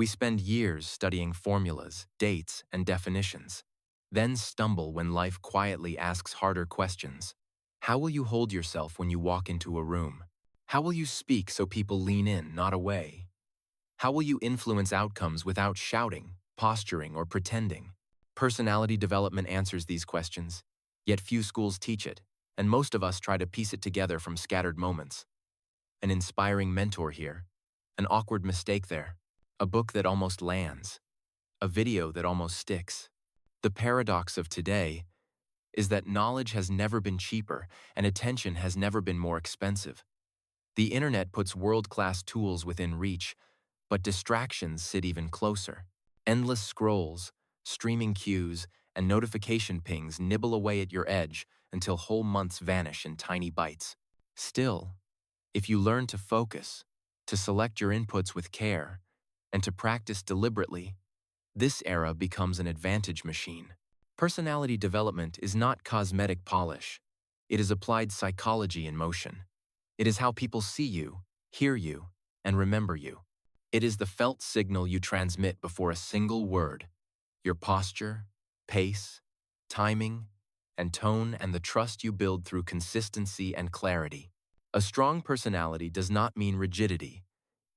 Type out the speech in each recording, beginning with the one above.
We spend years studying formulas, dates, and definitions, then stumble when life quietly asks harder questions. How will you hold yourself when you walk into a room? How will you speak so people lean in, not away? How will you influence outcomes without shouting, posturing, or pretending? Personality development answers these questions, yet few schools teach it, and most of us try to piece it together from scattered moments. An inspiring mentor here, an awkward mistake there, a book that almost lands, a video that almost sticks. The paradox of today is that knowledge has never been cheaper and attention has never been more expensive. The internet puts world-class tools within reach, but distractions sit even closer. Endless scrolls, streaming queues, and notification pings nibble away at your edge until whole months vanish in tiny bites. Still, if you learn to focus, to select your inputs with care, and to practice deliberately, this era becomes an advantage machine. Personality development is not cosmetic polish. It is applied psychology in motion. It is how people see you, hear you, and remember you. It is the felt signal you transmit before a single word, your posture, pace, timing, and tone, and the trust you build through consistency and clarity. A strong personality does not mean rigidity.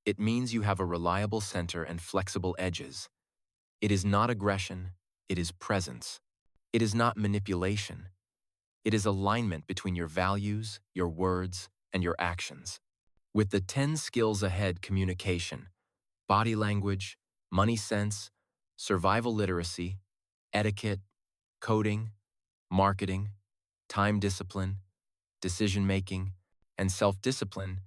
It means you have a reliable center and flexible edges. It is not aggression, it is presence. It is not manipulation. It is alignment between your values, your words, and your actions. With the 10 skills ahead: communication, body language, money sense, survival literacy, etiquette, coding, marketing, time discipline, decision-making, and self-discipline,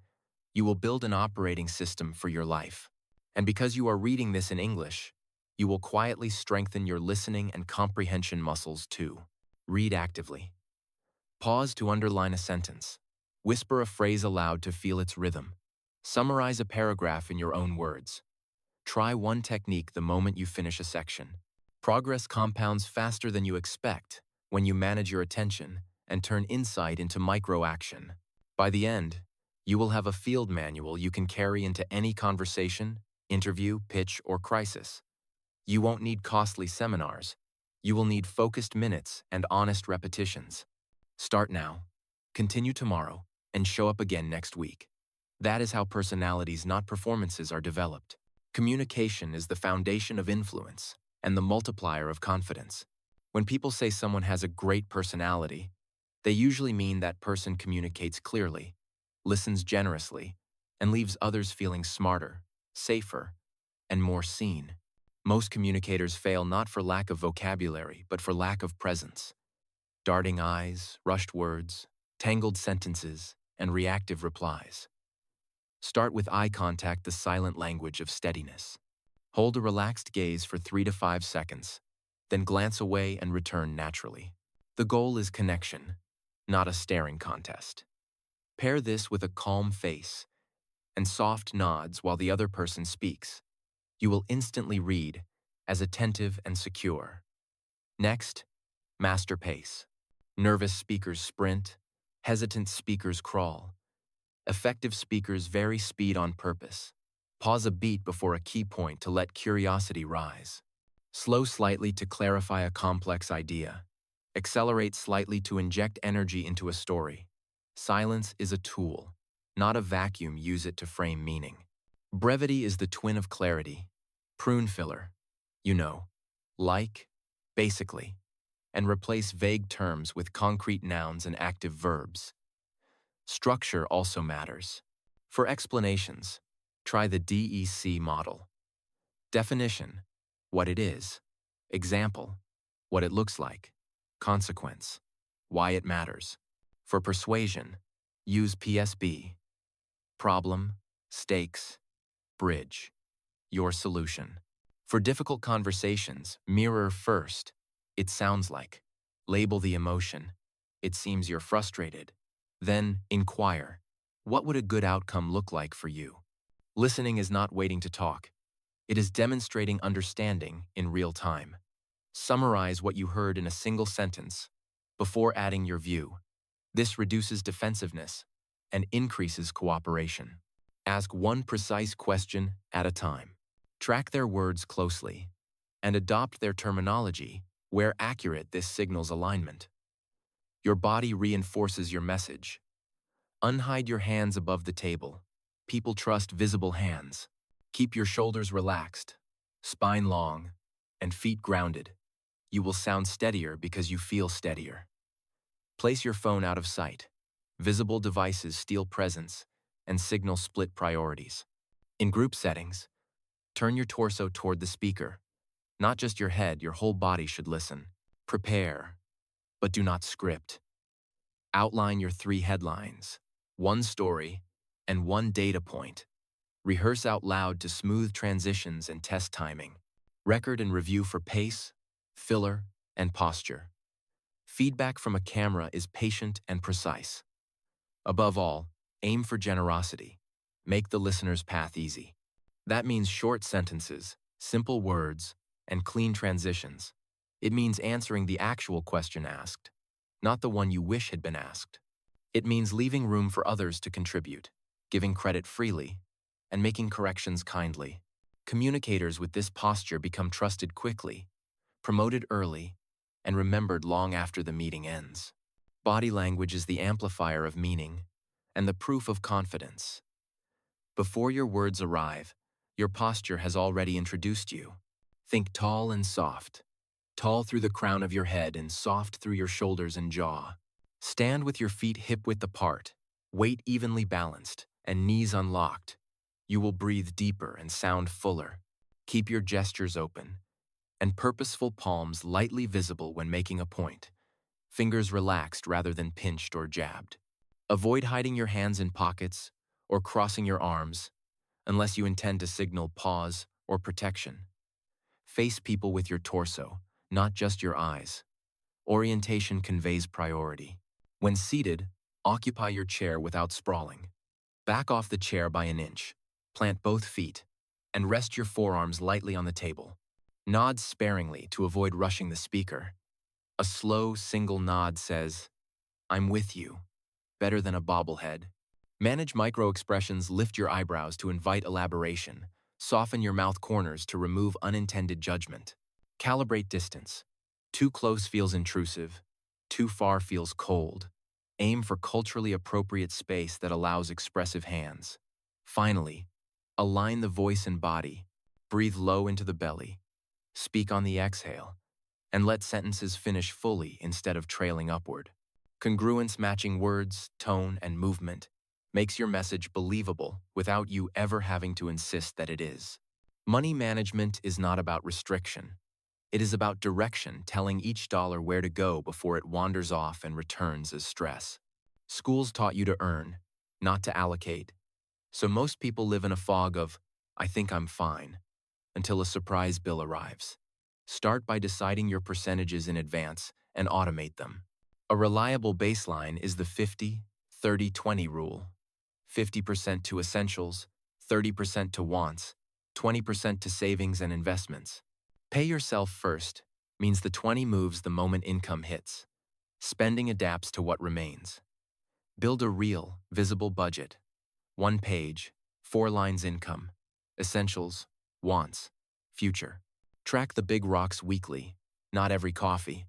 you will build an operating system for your life. And because you are reading this in English, you will quietly strengthen your listening and comprehension muscles too. Read actively. Pause to underline a sentence. Whisper a phrase aloud to feel its rhythm. Summarize a paragraph in your own words. Try one technique the moment you finish a section. Progress compounds faster than you expect when you manage your attention and turn insight into micro-action. By the end, you will have a field manual you can carry into any conversation, interview, pitch, or crisis. You won't need costly seminars. You will need focused minutes and honest repetitions. Start now, continue tomorrow, and show up again next week. That is how personalities, not performances, are developed. Communication is the foundation of influence and the multiplier of confidence. When people say someone has a great personality, they usually mean that person communicates clearly, listens generously, and leaves others feeling smarter, safer, and more seen. Most communicators fail not for lack of vocabulary, but for lack of presence. Darting eyes, rushed words, tangled sentences, and reactive replies. Start with eye contact, the silent language of steadiness. Hold a relaxed gaze for 3 to 5 seconds, then glance away and return naturally. The goal is connection, not a staring contest. Pair this with a calm face and soft nods while the other person speaks. You will instantly read as attentive and secure. Next, master pace. Nervous speakers sprint, hesitant speakers crawl. Effective speakers vary speed on purpose. Pause a beat before a key point to let curiosity rise. Slow slightly to clarify a complex idea. Accelerate slightly to inject energy into a story. Silence is a tool, not a vacuum. Use it to frame meaning. Brevity is the twin of clarity. Prune filler, like, basically, and replace vague terms with concrete nouns and active verbs. Structure also matters. For explanations, try the DEC model. Definition: what it is. Example: what it looks like. Consequence: why it matters. For persuasion, use PSB. Problem, stakes, bridge. Your solution. For difficult conversations, mirror first. It sounds like. Label the emotion. It seems you're frustrated. Then inquire. What would a good outcome look like for you? Listening is not waiting to talk. It is demonstrating understanding in real time. Summarize what you heard in a single sentence before adding your view. This reduces defensiveness and increases cooperation. Ask one precise question at a time. Track their words closely and adopt their terminology where accurate. This signals alignment. Your body reinforces your message. Unhide your hands above the table. People trust visible hands. Keep your shoulders relaxed, spine long, and feet grounded. You will sound steadier because you feel steadier. Place your phone out of sight. Visible devices steal presence and signal split priorities. In group settings, turn your torso toward the speaker. Not just your head, your whole body should listen. Prepare, but do not script. Outline your 3 headlines, 1 story, and 1 data point. Rehearse out loud to smooth transitions and test timing. Record and review for pace, filler, and posture. Feedback from a camera is patient and precise. Above all, aim for generosity. Make the listener's path easy. That means short sentences, simple words, and clean transitions. It means answering the actual question asked, not the one you wish had been asked. It means leaving room for others to contribute, giving credit freely, and making corrections kindly. Communicators with this posture become trusted quickly, promoted early, and remembered long after the meeting ends. Body language is the amplifier of meaning and the proof of confidence. Before your words arrive, your posture has already introduced you. Think tall and soft. Tall through the crown of your head and soft through your shoulders and jaw. Stand with your feet hip-width apart, weight evenly balanced, and knees unlocked. You will breathe deeper and sound fuller. Keep your gestures open, and purposeful palms lightly visible when making a point. Fingers relaxed rather than pinched or jabbed. Avoid hiding your hands in pockets or crossing your arms unless you intend to signal pause or protection. Face people with your torso, not just your eyes. Orientation conveys priority. When seated, occupy your chair without sprawling. Back off the chair by an inch. Plant both feet, and rest your forearms lightly on the table. Nod sparingly to avoid rushing the speaker. A slow, single nod says, "I'm with you," better than a bobblehead. Manage micro-expressions. Lift your eyebrows to invite elaboration. Soften your mouth corners to remove unintended judgment. Calibrate distance. Too close feels intrusive. Too far feels cold. Aim for culturally appropriate space that allows expressive hands. Finally, align the voice and body. Breathe low into the belly. Speak on the exhale, and let sentences finish fully instead of trailing upward. Congruence matching words, tone, and movement makes your message believable without you ever having to insist that it is. Money management is not about restriction. It is about direction, telling each dollar where to go before it wanders off and returns as stress. Schools taught you to earn, not to allocate. So most people live in a fog of, "I think I'm fine," until a surprise bill arrives. Start by deciding your percentages in advance and automate them. A reliable baseline is the 50-30-20 rule. 50% to essentials, 30% to wants, 20% to savings and investments. Pay yourself first means the 20 moves the moment income hits. Spending adapts to what remains. Build a real, visible budget. 1 page, 4 lines income, essentials, wants, future. Track the big rocks weekly, not every coffee.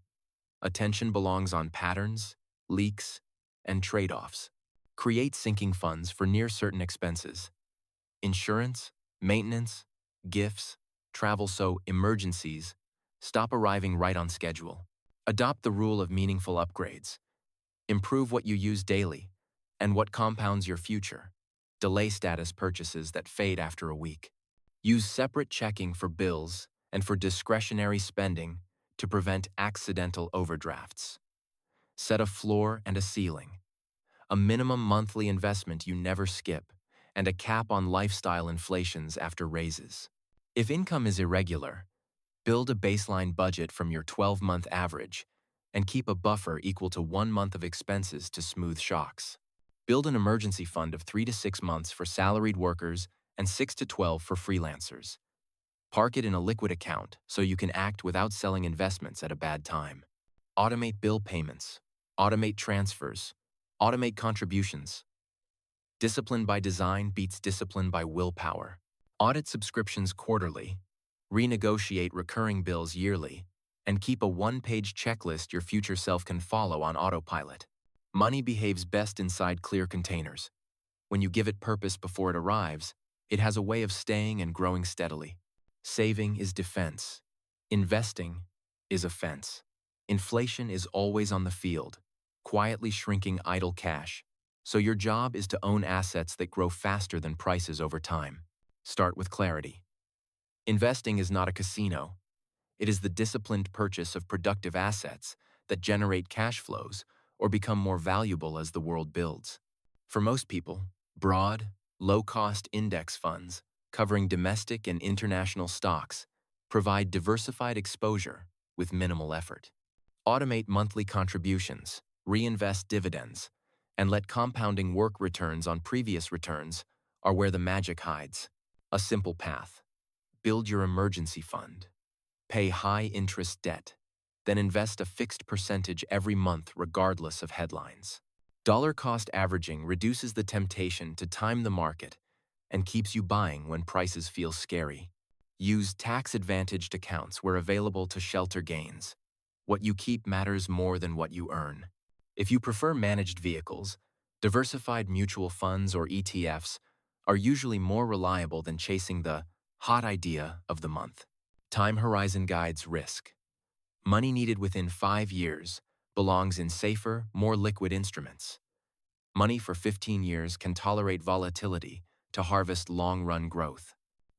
Attention belongs on patterns, leaks, and trade-offs. Create sinking funds for near-certain expenses. Insurance, maintenance, gifts, travel so emergencies stop arriving right on schedule. Adopt the rule of meaningful upgrades. Improve what you use daily and what compounds your future. Delay status purchases that fade after a week. Use separate checking for bills and for discretionary spending to prevent accidental overdrafts. Set a floor and a ceiling. A minimum monthly investment you never skip, and a cap on lifestyle inflations after raises. If income is irregular, build a baseline budget from your 12-month average and keep a buffer equal to 1 month of expenses to smooth shocks. Build an emergency fund of 3 to 6 months for salaried workers and 6 to 12 for freelancers. Park it in a liquid account so you can act without selling investments at a bad time. Automate bill payments. Automate transfers. Automate contributions. Discipline by design beats discipline by willpower. Audit subscriptions quarterly, renegotiate recurring bills yearly, and keep a one-page checklist your future self can follow on autopilot. Money behaves best inside clear containers. When you give it purpose before it arrives, it has a way of staying and growing steadily. Saving is defense. Investing is offense. Inflation is always on the field, quietly shrinking idle cash. So your job is to own assets that grow faster than prices over time. Start with clarity. Investing is not a casino. It is the disciplined purchase of productive assets that generate cash flows or become more valuable as the world builds. For most people, broad, low-cost index funds covering domestic and international stocks provide diversified exposure with minimal effort. Automate monthly contributions, reinvest dividends, and let compounding work. Returns on previous returns are where the magic hides. A simple path. Build your emergency fund. Pay high-interest debt, then invest a fixed percentage every month regardless of headlines. Dollar-cost averaging reduces the temptation to time the market and keeps you buying when prices feel scary. Use tax-advantaged accounts where available to shelter gains. What you keep matters more than what you earn. If you prefer managed vehicles, diversified mutual funds or ETFs are usually more reliable than chasing the hot idea of the month. Time horizon guides risk. Money needed within 5 years belongs in safer, more liquid instruments. Money for 15 years can tolerate volatility to harvest long-run growth.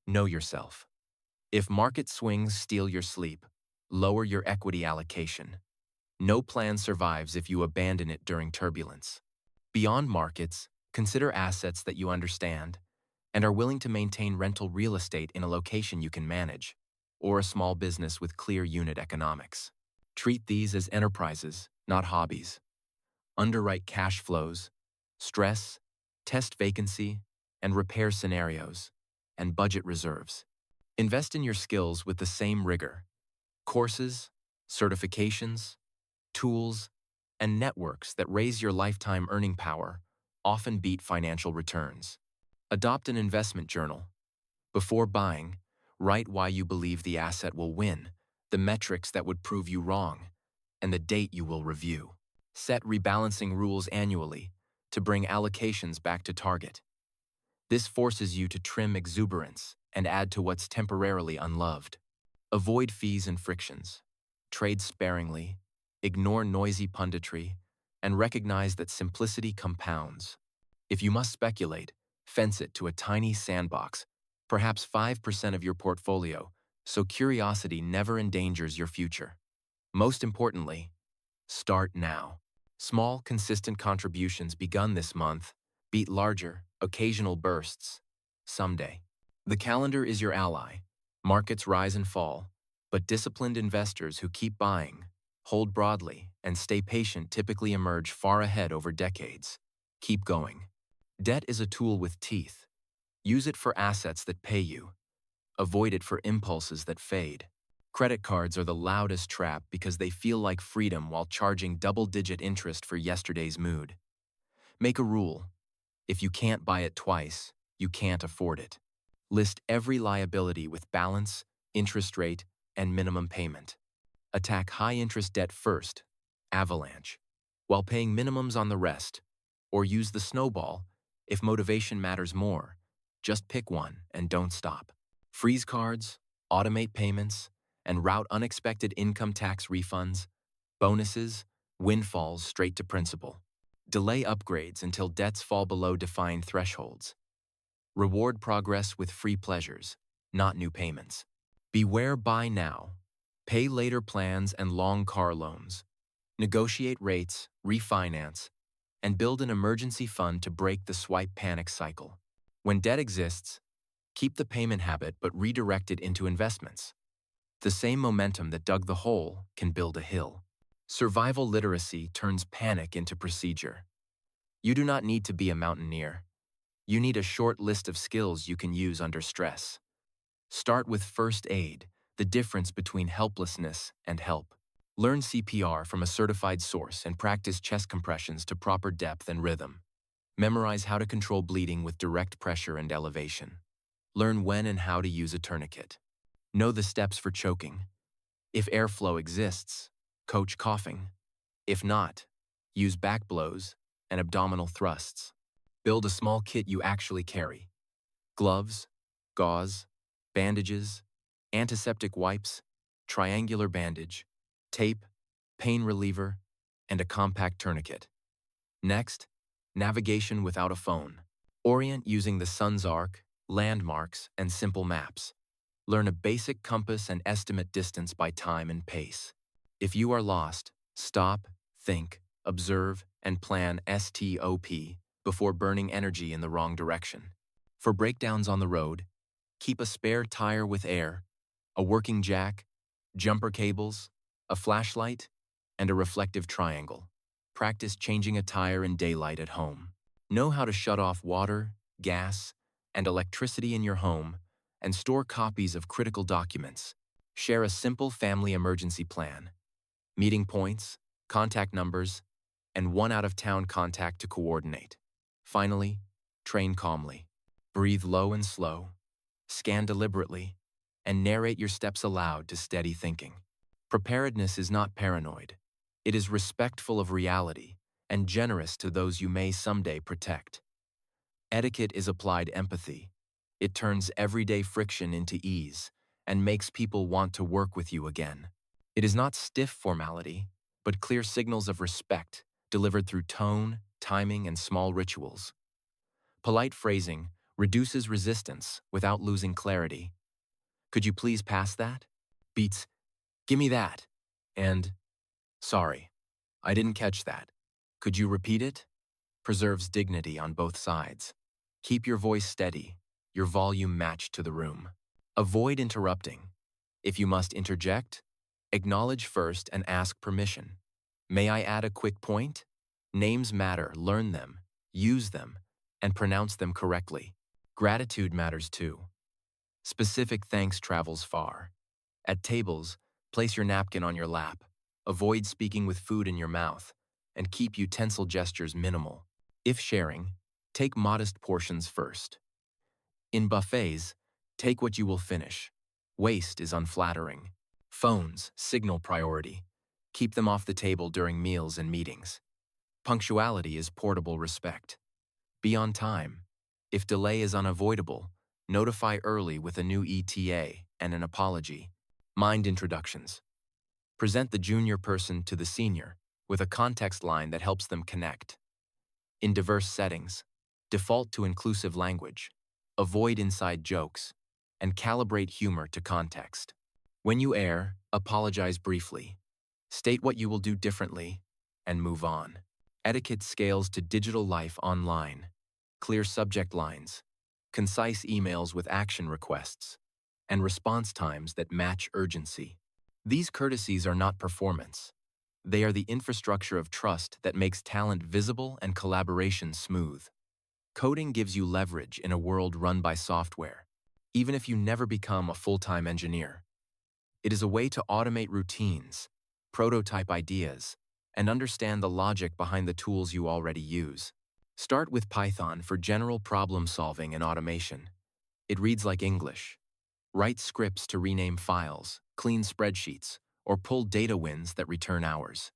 Know yourself. If market swings steal your sleep, lower your equity allocation. No plan survives if you abandon it during turbulence. Beyond markets, consider assets that you understand and are willing to maintain. Rental real estate in a location you can manage, or a small business with clear unit economics. Treat these as enterprises, not hobbies. Underwrite cash flows, stress, test vacancy, and repair scenarios, and budget reserves. Invest in your skills with the same rigor. Courses, certifications, tools, and networks that raise your lifetime earning power often beat financial returns. Adopt an investment journal. Before buying, write why you believe the asset will win, the metrics that would prove you wrong, and the date you will review. Set rebalancing rules annually to bring allocations back to target. This forces you to trim exuberance and add to what's temporarily unloved. Avoid fees and frictions. Trade sparingly, ignore noisy punditry, and recognize that simplicity compounds. If you must speculate, fence it to a tiny sandbox, perhaps 5% of your portfolio, so curiosity never endangers your future. Most importantly, start now. Small, consistent contributions begun this month beat larger, occasional bursts someday. The calendar is your ally. Markets rise and fall, but disciplined investors who keep buying, hold broadly, and stay patient typically emerge far ahead over decades. Keep going. Debt is a tool with teeth. Use it for assets that pay you. Avoid it for impulses that fade. Credit cards are the loudest trap because they feel like freedom while charging double-digit interest for yesterday's mood. Make a rule. If you can't buy it twice, you can't afford it. List every liability with balance, interest rate, and minimum payment. Attack high-interest debt first, avalanche, while paying minimums on the rest, or use the snowball if motivation matters more. Just pick one and don't stop. Freeze cards, automate payments, and route unexpected income tax refunds, bonuses, windfalls straight to principal. Delay upgrades until debts fall below defined thresholds. Reward progress with free pleasures, not new payments. Beware buy now, pay later plans and long car loans. Negotiate rates, refinance, and build an emergency fund to break the swipe panic cycle. When debt exists, keep the payment habit but redirect it into investments. The same momentum that dug the hole can build a hill. Survival literacy turns panic into procedure. You do not need to be a mountaineer. You need a short list of skills you can use under stress. Start with first aid, the difference between helplessness and help. Learn CPR from a certified source and practice chest compressions to proper depth and rhythm. Memorize how to control bleeding with direct pressure and elevation. Learn when and how to use a tourniquet. Know the steps for choking. If airflow exists, coach coughing. If not, use back blows and abdominal thrusts. Build a small kit you actually carry. Gloves, gauze, bandages, antiseptic wipes, triangular bandage, tape, pain reliever, and a compact tourniquet. Next, navigation without a phone. Orient using the sun's arc, landmarks, and simple maps. Learn a basic compass and estimate distance by time and pace. If you are lost, stop, think, observe, and plan STOP before burning energy in the wrong direction. For breakdowns on the road, keep a spare tire with air, a working jack, jumper cables, a flashlight, and a reflective triangle. Practice changing a tire in daylight at home. Know how to shut off water, gas, and electricity in your home, and store copies of critical documents. Share a simple family emergency plan. Meeting points, contact numbers, and one out-of-town contact to coordinate. Finally, train calmly. Breathe low and slow, scan deliberately, and narrate your steps aloud to steady thinking. Preparedness is not paranoid. It is respectful of reality and generous to those you may someday protect. Etiquette is applied empathy. It turns everyday friction into ease and makes people want to work with you again. It is not stiff formality, but clear signals of respect delivered through tone, timing, and small rituals. Polite phrasing reduces resistance without losing clarity. Could you please pass that? Beats, gimme that. And, sorry, I didn't catch that. Could you repeat it? Preserves dignity on both sides. Keep your voice steady, your volume matched to the room. Avoid interrupting. If you must interject, acknowledge first and ask permission. May I add a quick point? Names matter, learn them, use them, and pronounce them correctly. Gratitude matters too. Specific thanks travels far. At tables, place your napkin on your lap. Avoid speaking with food in your mouth, and keep utensil gestures minimal. If sharing, take modest portions first. In buffets, take what you will finish. Waste is unflattering. Phones signal priority. Keep them off the table during meals and meetings. Punctuality is portable respect. Be on time. If delay is unavoidable, notify early with a new ETA and an apology. Mind introductions. Present the junior person to the senior with a context line that helps them connect. In diverse settings, default to inclusive language, avoid inside jokes, and calibrate humor to context. When you err, apologize briefly. State what you will do differently, and move on. Etiquette scales to digital life online. Clear subject lines, concise emails with action requests, and response times that match urgency. These courtesies are not performance. They are the infrastructure of trust that makes talent visible and collaboration smooth. Coding gives you leverage in a world run by software, even if you never become a full-time engineer. It is a way to automate routines, prototype ideas, and understand the logic behind the tools you already use. Start with Python for general problem solving and automation. It reads like English. Write scripts to rename files, clean spreadsheets, or pull data wins that return hours.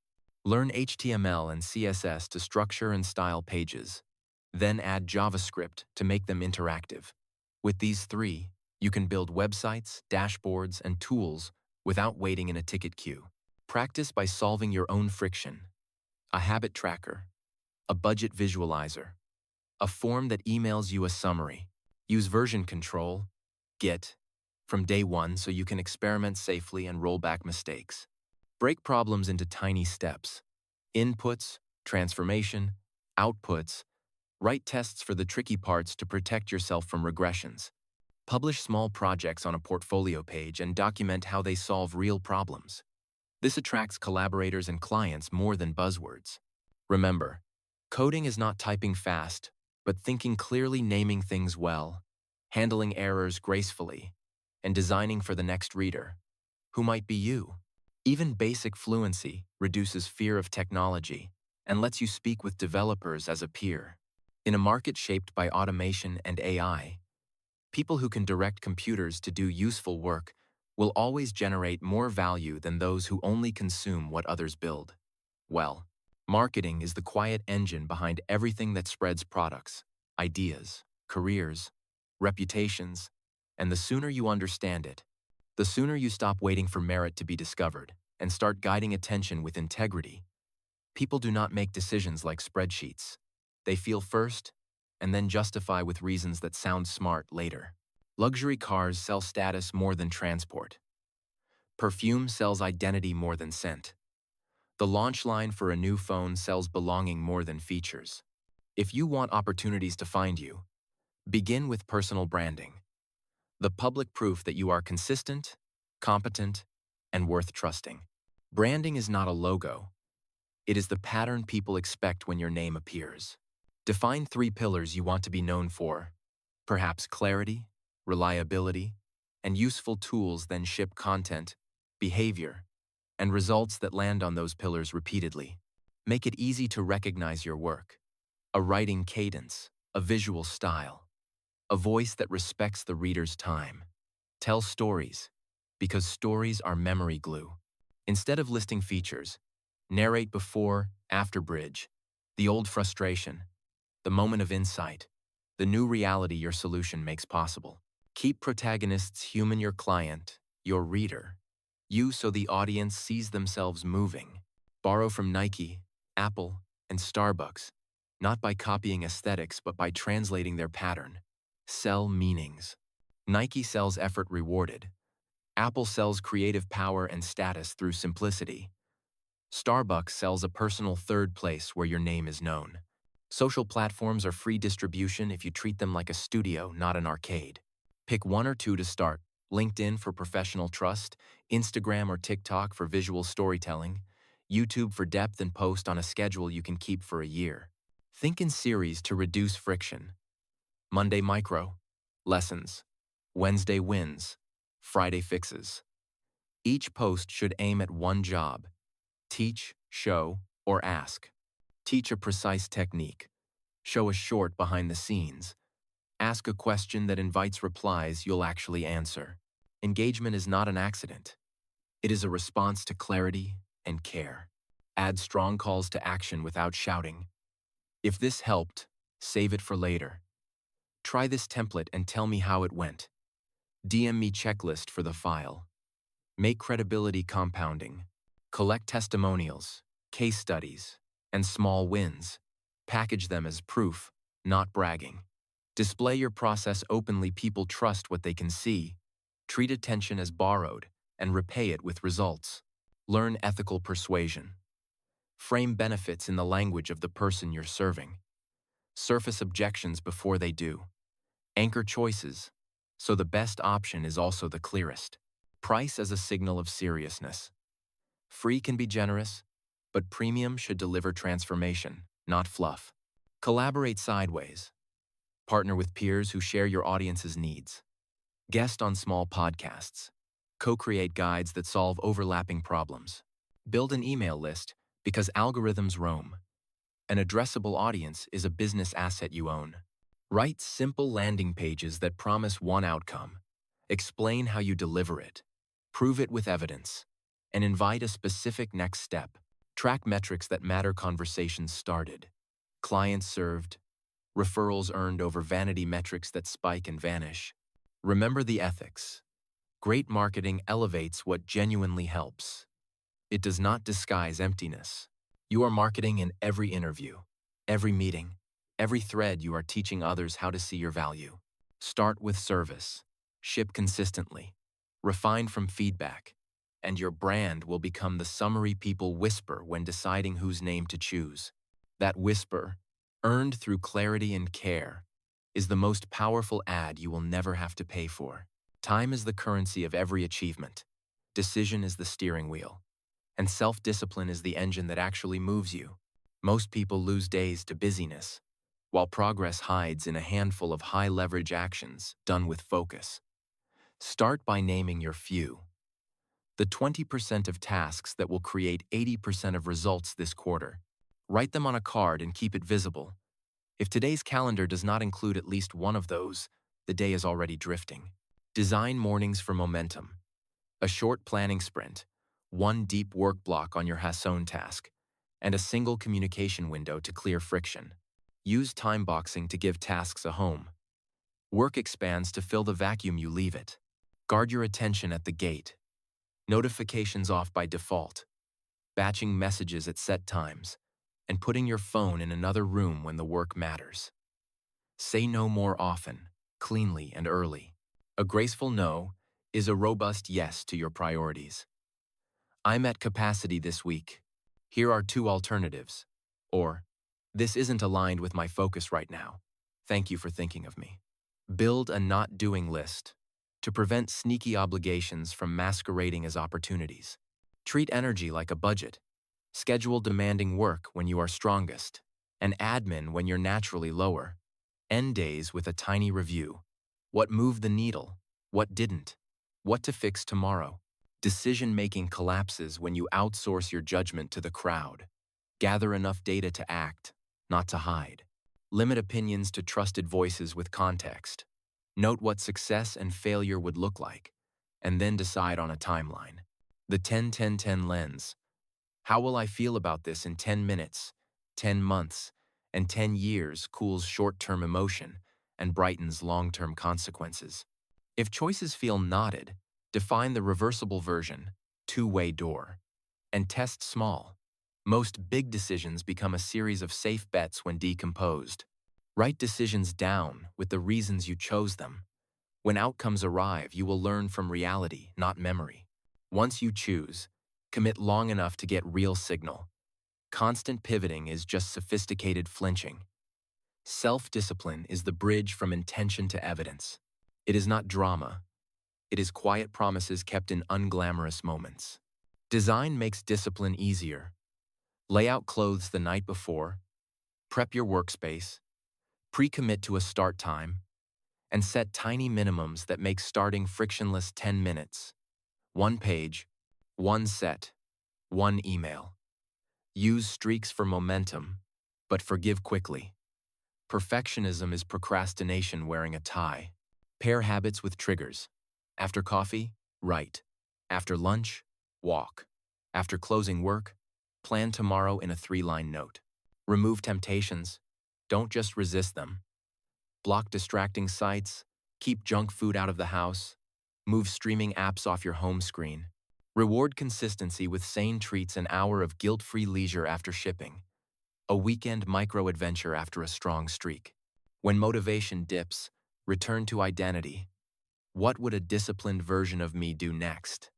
Learn HTML and CSS to structure and style pages. Then add JavaScript to make them interactive. With these three, you can build websites, dashboards, and tools without waiting in a ticket queue. Practice by solving your own friction. A habit tracker, a budget visualizer, a form that emails you a summary. Use version control, Git, from day one so you can experiment safely and roll back mistakes. Break problems into tiny steps. Inputs, transformation, outputs. Write tests for the tricky parts to protect yourself from regressions. Publish small projects on a portfolio page and document how they solve real problems. This attracts collaborators and clients more than buzzwords. Remember, coding is not typing fast, but thinking clearly, naming things well, handling errors gracefully, and designing for the next reader, who might be you. Even basic fluency reduces fear of technology and lets you speak with developers as a peer. In a market shaped by automation and AI, People who can direct computers to do useful work will always generate more value than those who only consume what others build. Well, marketing is the quiet engine behind everything that spreads products, ideas, careers, reputations, and the sooner you understand it, the sooner you stop waiting for merit to be discovered and start guiding attention with integrity. People do not make decisions like spreadsheets. They feel first and then justify with reasons that sound smart later. Luxury cars sell status more than transport. Perfume sells identity more than scent. The launch line for a new phone sells belonging more than features. If you want opportunities to find you, begin with personal branding, the public proof that you are consistent, competent, and worth trusting. Branding is not a logo. It is the pattern people expect when your name appears. Define 3 pillars you want to be known for, perhaps clarity, reliability, and useful tools, then ship content, behavior, and results that land on those pillars repeatedly. Make it easy to recognize your work. A writing cadence, a visual style, a voice that respects the reader's time. Tell stories, because stories are memory glue. Instead of listing features, narrate before, after bridge, the old frustration, the moment of insight, the new reality your solution makes possible. Keep protagonists human, your client, your reader, you, so the audience sees themselves moving. Borrow from Nike, Apple, and Starbucks, not by copying aesthetics but by translating their pattern. Sell meanings. Nike sells effort rewarded. Apple sells creative power and status through simplicity. Starbucks sells a personal third place where your name is known. Social platforms are free distribution if you treat them like a studio, not an arcade. Pick 1 or 2 to start. LinkedIn for professional trust, Instagram or TikTok for visual storytelling, YouTube for depth, and post on a schedule you can keep for a year. Think in series to reduce friction. Monday micro, lessons. Wednesday wins, Friday fixes. Each post should aim at one job: teach, show, or ask. Teach a precise technique. Show a short behind the scenes. Ask a question that invites replies you'll actually answer. Engagement is not an accident. It is a response to clarity and care. Add strong calls to action without shouting. If this helped, save it for later. Try this template and tell me how it went. DM me checklist for the file. Make credibility compounding. Collect testimonials, case studies, and small wins. Package them as proof, not bragging. Display your process openly. People trust what they can see. Treat attention as borrowed and repay it with results. Learn ethical persuasion. Frame benefits in the language of the person you're serving. Surface objections before they do. Anchor choices, so the best option is also the clearest. Price as a signal of seriousness. Free can be generous, but premium should deliver transformation, not fluff. Collaborate sideways. Partner with peers who share your audience's needs. Guest on small podcasts. Co-create guides that solve overlapping problems. Build an email list, because algorithms roam. An addressable audience is a business asset you own. Write simple landing pages that promise one outcome. Explain how you deliver it. Prove it with evidence. And invite a specific next step. Track metrics that matter: conversations started, clients served, referrals earned over vanity metrics that spike and vanish. Remember the ethics. Great marketing elevates what genuinely helps. It does not disguise emptiness. You are marketing in every interview, every meeting, every thread. You are teaching others how to see your value. Start with service. Ship consistently. Refine from feedback. And your brand will become the summary people whisper when deciding whose name to choose. That whisper, earned through clarity and care, is the most powerful ad you will never have to pay for. Time is the currency of every achievement. Decision is the steering wheel. And self-discipline is the engine that actually moves you. Most people lose days to busyness, while progress hides in a handful of high-leverage actions done with focus. Start by naming your few. The 20% of tasks that will create 80% of results this quarter. Write them on a card and keep it visible. If today's calendar does not include at least one of those, the day is already drifting. Design mornings for momentum. A short planning sprint, one deep work block on your Hasson task, and a single communication window to clear friction. Use time boxing to give tasks a home. Work expands to fill the vacuum you leave it. Guard your attention at the gate. Notifications off by default. Batching messages at set times, and putting your phone in another room when the work matters. Say no more often, cleanly and early. A graceful no is a robust yes to your priorities. I'm at capacity this week. Here are 2 alternatives. Or, this isn't aligned with my focus right now. Thank you for thinking of me. Build a not doing list to prevent sneaky obligations from masquerading as opportunities. Treat energy like a budget. Schedule demanding work when you are strongest, and admin when you're naturally lower. End days with a tiny review. What moved the needle? What didn't? What to fix tomorrow? Decision-making collapses when you outsource your judgment to the crowd. Gather enough data to act, not to hide. Limit opinions to trusted voices with context. Note what success and failure would look like, and then decide on a timeline. The 10-10-10 lens. How will I feel about this in 10 minutes, 10 months, and 10 years cools short-term emotion and brightens long-term consequences. If choices feel knotted, define the reversible version, two-way door, and test small. Most big decisions become a series of safe bets when decomposed. Write decisions down with the reasons you chose them. When outcomes arrive, you will learn from reality, not memory. Once you choose, commit long enough to get real signal. Constant pivoting is just sophisticated flinching. Self-discipline is the bridge from intention to evidence. It is not drama. It is quiet promises kept in unglamorous moments. Design makes discipline easier. Lay out clothes the night before, prep your workspace, pre-commit to a start time, and set tiny minimums that make starting frictionless. 10 minutes. 1 page, 1 set, 1 email. Use streaks for momentum, but forgive quickly. Perfectionism is procrastination wearing a tie. Pair habits with triggers. After coffee, write. After lunch, walk. After closing work, plan tomorrow in a 3-line note. Remove temptations. Don't just resist them. Block distracting sites. Keep junk food out of the house. Move streaming apps off your home screen. Reward consistency with sane treats, an hour of guilt-free leisure after shipping. A weekend micro-adventure after a strong streak. When motivation dips, return to identity. What would a disciplined version of me do next?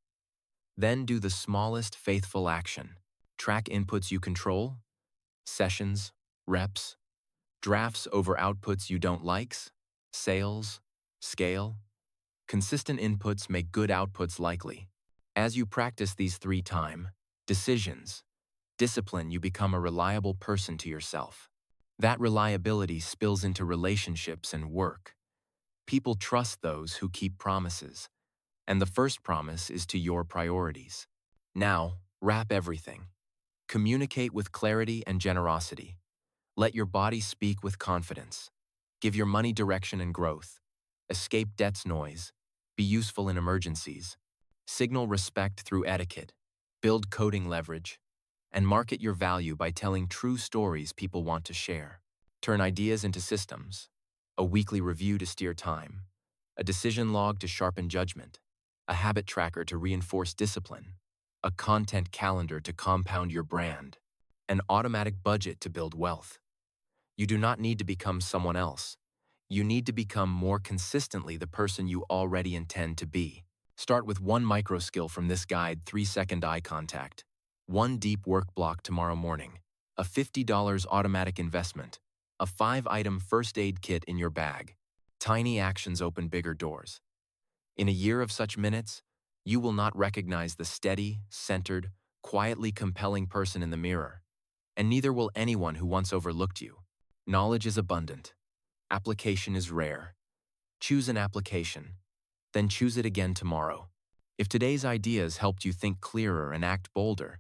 Then do the smallest faithful action. Track inputs you control, sessions, reps, drafts over outputs you don't like, sales, scale. Consistent inputs make good outputs likely. As you practice these 3 decisions, discipline, you become a reliable person to yourself. That reliability spills into relationships and work. People trust those who keep promises, and the first promise is to your priorities. Now, wrap everything. Communicate with clarity and generosity. Let your body speak with confidence. Give your money direction and growth. Escape debt's noise. Be useful in emergencies. Signal respect through etiquette. Build coding leverage. And market your value by telling true stories people want to share. Turn ideas into systems. A weekly review to steer time. A decision log to sharpen judgment. A habit tracker to reinforce discipline. A content calendar to compound your brand. An automatic budget to build wealth. You do not need to become someone else. You need to become more consistently the person you already intend to be. Start with 1 micro skill from this guide: 3-second eye contact. 1 deep work block tomorrow morning. A $50 automatic investment. A 5-item first aid kit in your bag. Tiny actions open bigger doors. In a year of such minutes, you will not recognize the steady, centered, quietly compelling person in the mirror. And neither will anyone who once overlooked you. Knowledge is abundant. Application is rare. Choose an application, then choose it again tomorrow. If today's ideas helped you think clearer and act bolder,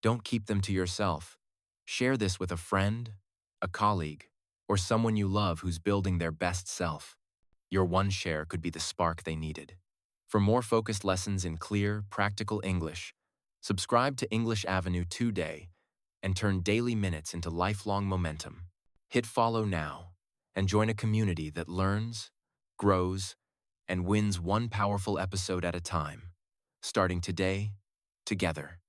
don't keep them to yourself. Share this with a friend, a colleague, or someone you love who's building their best self. Your one share could be the spark they needed. For more focused lessons in clear, practical English, subscribe to English Avenue today and turn daily minutes into lifelong momentum. Hit follow now and join a community that learns, grows, and wins one powerful episode at a time. Starting today, together.